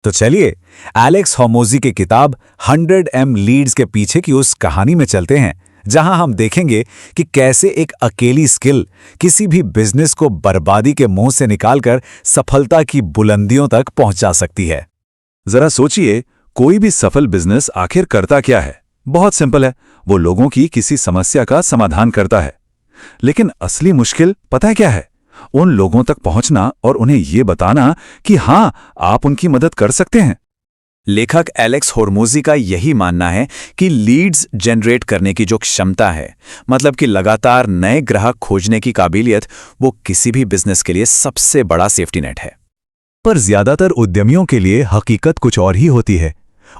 तो चलिए एलेक्स होर्मोज़ी की किताब 100M लीड्स के पीछे की उस कहानी में चलते हैं, जहां हम देखेंगे कि कैसे एक अकेली स्किल किसी भी बिजनेस को बर्बादी के मुंह से निकालकर सफलता की बुलंदियों तक पहुंचा सकती है। जरा सोचिए, कोई भी सफल बिजनेस आखिर करता क्या है? बहुत सिंपल है, वो लोगों की किसी समस्या का समाधान करता है। लेकिन असली मुश्किल पता है क्या है? उन लोगों तक पहुंचना और उन्हें ये बताना कि हां, आप उनकी मदद कर सकते हैं। लेखक एलेक्स होर्मोज़ी का यही मानना है कि लीड्स जनरेट करने की जो क्षमता है, मतलब कि लगातार नए ग्राहक खोजने की काबिलियत, वो किसी भी बिजनेस के लिए सबसे बड़ा सेफ्टी नेट है। पर ज्यादातर उद्यमियों के लिए हकीकत कुछ और ही होती है।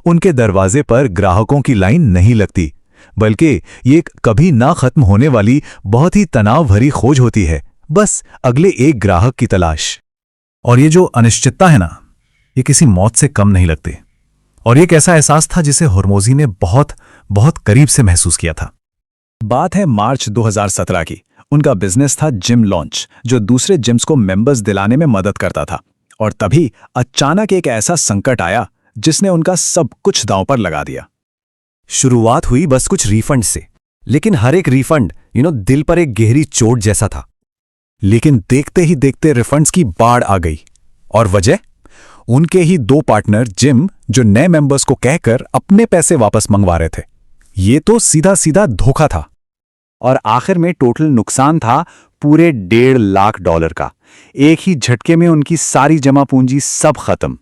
उनके दरवाजे पर ग्राहकों की लाइन नहीं लगती, बल्कि ये एक कभी ना खत्म होने वाली बहुत ही तनाव भरी खोज होती है, बस अगले एक ग्राहक की तलाश। और ये जो अनिश्चितता है ना, ये किसी मौत से कम नहीं लगती। और ये एक ऐसा एहसास था जिसे होर्मोज़ी ने बहुत बहुत करीब से महसूस किया था। बात है मार्च 2017 की। उनका बिजनेस था जिम लॉन्च, जो दूसरे जिम्स को मेंबर्स दिलाने में मदद करता था। और तभी अचानक एक ऐसा संकट आया जिसने उनका सब कुछ दांव पर लगा दिया। शुरुआत हुई बस कुछ रिफंड से, लेकिन हर एक रिफंड दिल पर एक गहरी चोट जैसा था। लेकिन देखते ही देखते रिफंड्स की बाढ़ आ गई। और वजह? उनके ही दो पार्टनर जिम, जो नए मेंबर्स को कहकर अपने पैसे वापस मंगवा रहे थे। ये तो सीधा सीधा धोखा था। और आखिर में टोटल नुकसान था पूरे $1.5 लाख का। एक ही झटके में उनकी सारी जमा पूंजी सब खत्म।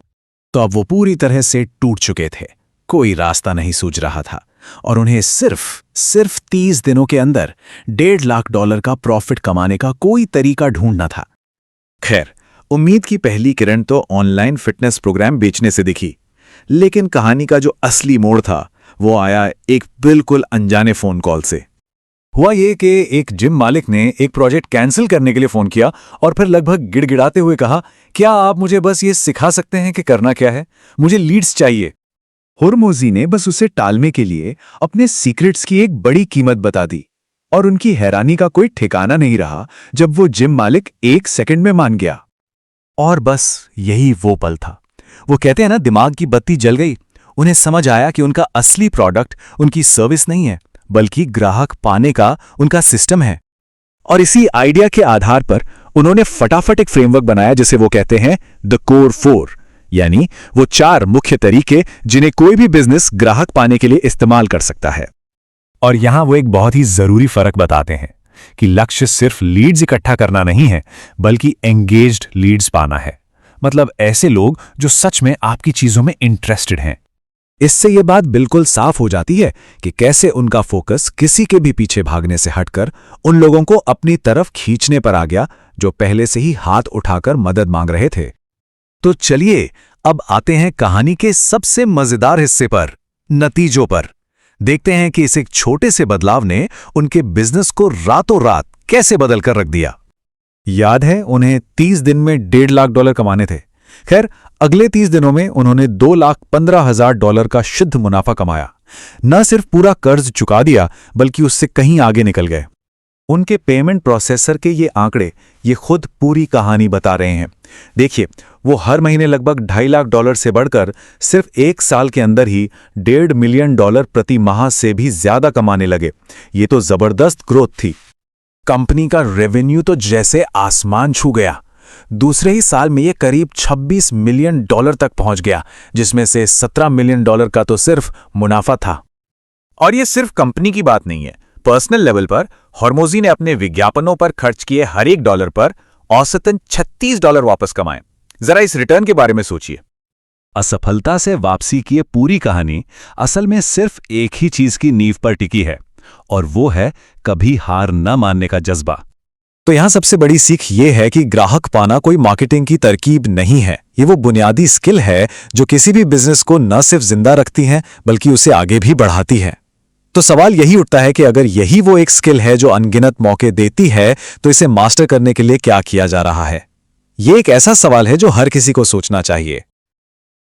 तो अब वो पूरी तरह से टूट चुके थे। कोई रास्ता नहीं सूझ रहा था और उन्हें सिर्फ 30 दिनों के अंदर $1.5 लाख का प्रॉफिट कमाने का कोई तरीका ढूंढना था। खैर, उम्मीद की पहली किरण तो ऑनलाइन फिटनेस प्रोग्राम बेचने से दिखी। लेकिन कहानी का जो असली मोड़ था, वो आया एक बिल्कुल अनजाने फोन कॉल से। हुआ ये कि एक जिम मालिक ने एक प्रोजेक्ट कैंसिल करने के लिए फोन किया और फिर लगभग गिड़गिड़ाते हुए कहा, क्या आप मुझे बस ये सिखा सकते हैं कि करना क्या है? मुझे लीड्स चाहिए। होर्मोज़ी ने बस उसे टालने के लिए अपने सीक्रेट्स की एक बड़ी कीमत बता दी। और उनकी हैरानी का कोई ठिकाना नहीं रहा जब वो जिम मालिक 1 सेकंड में मान गया। और बस यही वो पल था। वो कहते हैं ना, दिमाग की बत्ती जल गई। उन्हें समझ आया कि उनका असली प्रोडक्ट उनकी सर्विस नहीं है, बल्कि ग्राहक पाने का उनका सिस्टम है। और इसी आइडिया के आधार पर उन्होंने फटाफट एक फ्रेमवर्क बनाया जिसे वो कहते हैं द कोर 4, यानी वो 4 मुख्य तरीके जिन्हें कोई भी बिजनेस ग्राहक पाने के लिए इस्तेमाल कर सकता है। और यहां वो एक बहुत ही जरूरी फर्क बताते हैं कि लक्ष्य सिर्फ लीड्स इकट्ठा करना नहीं है, बल्कि एंगेज्ड लीड्स पाना है। मतलब ऐसे लोग जो सच में आपकी चीजों में इंटरेस्टेड हैं। इससे यह बात बिल्कुल साफ हो जाती है कि कैसे उनका फोकस किसी के भी पीछे भागने से हटकर उन लोगों को अपनी तरफ खींचने पर आ गया जो पहले से ही हाथ उठाकर मदद मांग रहे थे। तो चलिए अब आते हैं कहानी के सबसे मजेदार हिस्से पर, नतीजों पर। देखते हैं कि इस एक छोटे से बदलाव ने उनके बिजनेस को रातों रात कैसे बदल कर रख दिया। याद है, उन्हें 30 दिन में $1.5 लाख कमाने थे। खैर, अगले 30 दिनों में उन्होंने $2,15,000 का शुद्ध मुनाफा कमाया। न सिर्फ पूरा कर्ज चुका दिया, बल्कि उससे कहीं आगे निकल गए। उनके पेमेंट प्रोसेसर के ये आंकड़े ये खुद पूरी कहानी बता रहे हैं। देखिए, वो हर महीने लगभग $2.5 लाख से बढ़कर सिर्फ 1 साल के अंदर ही $1.5 मिलियन प्रति माह से भी ज्यादा कमाने लगे। ये तो जबरदस्त ग्रोथ थी। कंपनी का रेवेन्यू तो जैसे आसमान छू गया। दूसरे ही साल में ये करीब $26 मिलियन तक पहुंच गया, जिसमें से $17 मिलियन का तो सिर्फ मुनाफा था। और ये सिर्फ कंपनी की बात नहीं है। पर्सनल लेवल पर होर्मोज़ी ने अपने विज्ञापनों पर खर्च किए हर एक डॉलर पर औसतन $36 वापस कमाए। जरा इस रिटर्न के बारे में सोचिए। असफलता से वापसी की ये पूरी कहानी असल में सिर्फ एक ही चीज की नींव पर टिकी है, और वो है कभी हार न मानने का जज्बा। तो यहां सबसे बड़ी सीख ये है कि ग्राहक पाना कोई मार्केटिंग की तरकीब नहीं है। ये वो बुनियादी स्किल है जो किसी भी बिजनेस को न सिर्फ जिंदा रखती है, बल्कि उसे आगे भी बढ़ाती है। तो सवाल यही उठता है कि अगर यही वो एक स्किल है जो अनगिनत मौके देती है, तो इसे मास्टर करने के लिए क्या किया जा रहा है? ये एक ऐसा सवाल है जो हर किसी को सोचना चाहिए।